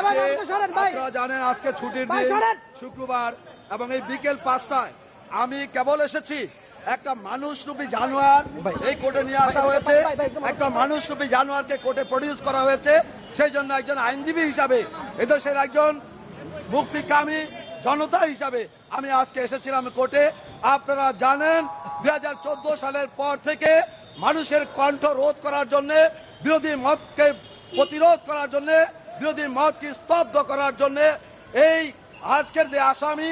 আপনারা জানেন আজকে ছুটির দিন শুক্রবার এবং এই বিকেল 5টায় আমি কেবল এসেছি একটা মানুষরূপী জানোয়ার এই কোর্টে নিয়ে আসা হয়েছে, একটা মানুষরূপী জানোয়ারকে কোর্টে প্রডিউস করা হয়েছে। সেই জন্য একজন আইনজীবী হিসাবে এদেশের একজন মুক্তিকামী জনতা হিসাবে আমি আজকে এসেছিলাম কোর্টে। আপনারা জানেন 2014 সালের পর থেকে মানুষের কণ্ঠ রোধ করার জন্য, বিরোধী মতকে প্রতিরোধ করার জন্য, বিরোধী মতকে স্তব্ধ করার জন্য এই আজকের যে আসামি,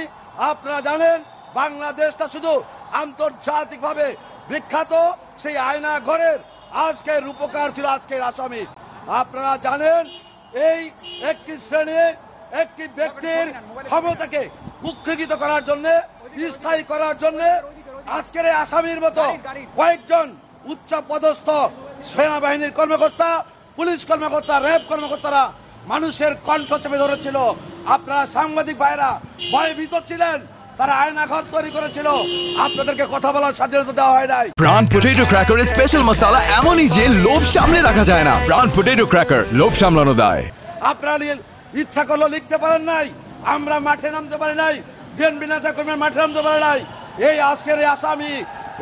আপনারা জানেন বাংলাদেশটা শুধু আন্তর্জাতিকভাবে বিখ্যাত সেই আয়না ঘরের আজকের রূপকার ছিল আজকের আসামি। আপনারা জানেন এই একটি শ্রেণীর একটি ব্যক্তির ক্ষমতাকে কুক্ষিগত করার জন্য, স্থায়ী করার জন্য আজকের এই আসামির মতো কয়েকজন উচ্চ পদস্থ সেনাবাহিনীর কর্মকর্তা, পুলিশ কর্মকর্তা, র্যাব কর্মকর্তারা মানুষের কণ্ঠ চেপে ধরেছিল। আপনারা সাংবাদিক ভাইরা ভয়ভীত ছিলেন, তারা আয়নাঘর তৈরি করেছিল, আপনাদেরকে কথা বলার স্বাধীনতা দেওয়া হয় নাই। প্রাণ পটেটো ক্র্যাকারের স্পেশাল মশলা এমনই যে লোভ সামলে রাখা যায় না। প্রাণ পটেটো ক্র্যাকার, লোভ সামলানো দায়। আপনারা ইচ্ছা করলেও লিখতে পারেন নাই, আমরা মাঠে নামতে পারি নাই, বিএনপি নেতা কর্মী মাঠে নামতে পারে নাই। এই আজকের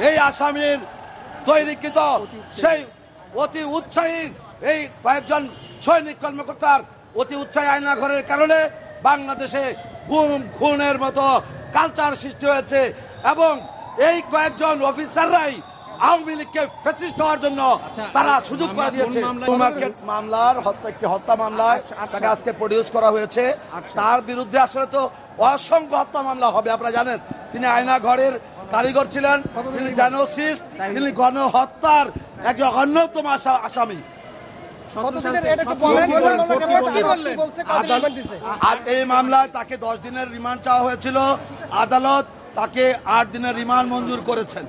এই আসামির তৈরিকৃত সেই অতি উৎসাহী এই কয়েকজন সৈনিক কর্মকর্তার অতি উৎসাহী আয়নাঘরের কারণে বাংলাদেশে গুম খুনের মতো কালচার সৃষ্টি হয়েছে এবং এই কয়েকজন অফিসাররাই আওয়ামী লীগকে ফ্যাসিস্ট হওয়ার জন্য তারা সুযোগ করে দিয়েছে। মামলার হত্যা মামলায় তাকে আজকে প্রডিউস করা হয়েছে। তার বিরুদ্ধে আসলে তো অসংখ্য হত্যা মামলা হবে। আপনারা জানেন তিনি আয়না ঘরের কারিগর ছিলেন, তিনি জেনোসিস্ট, তিনি গণহত্যার একজন অন্যতম আসামি। এই মামলায় তাকে 10 দিনের রিমান্ড চাওয়া হয়েছিল, আদালত তাকে 8 দিনের রিমান্ড মঞ্জুর করেছেন।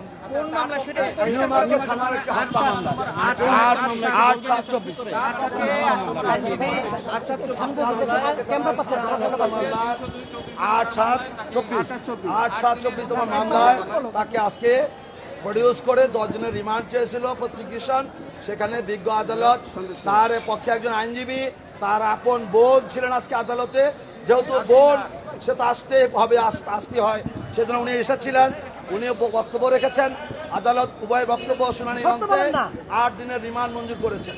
8/7/24 মামলায় তাকে আজকে প্রডিউস করে 10 দিনের রিমান্ড চেয়েছিল প্রসিকিউশন। সেখানে বিজ্ঞ আদালত তার পক্ষে একজন আইনজীবী, তার আপন বোন ছিলেন আজকে আদালতে। যেহেতু বোন সে তো আসতে হবে, আসতে হয়, সেজন্য উনি এসেছিলেন, উনি বক্তব্য রেখেছেন। আদালত উভয় বক্তব্য শুনানি অন্তে 8 দিনের রিমান্ড মঞ্জুর করেছেন।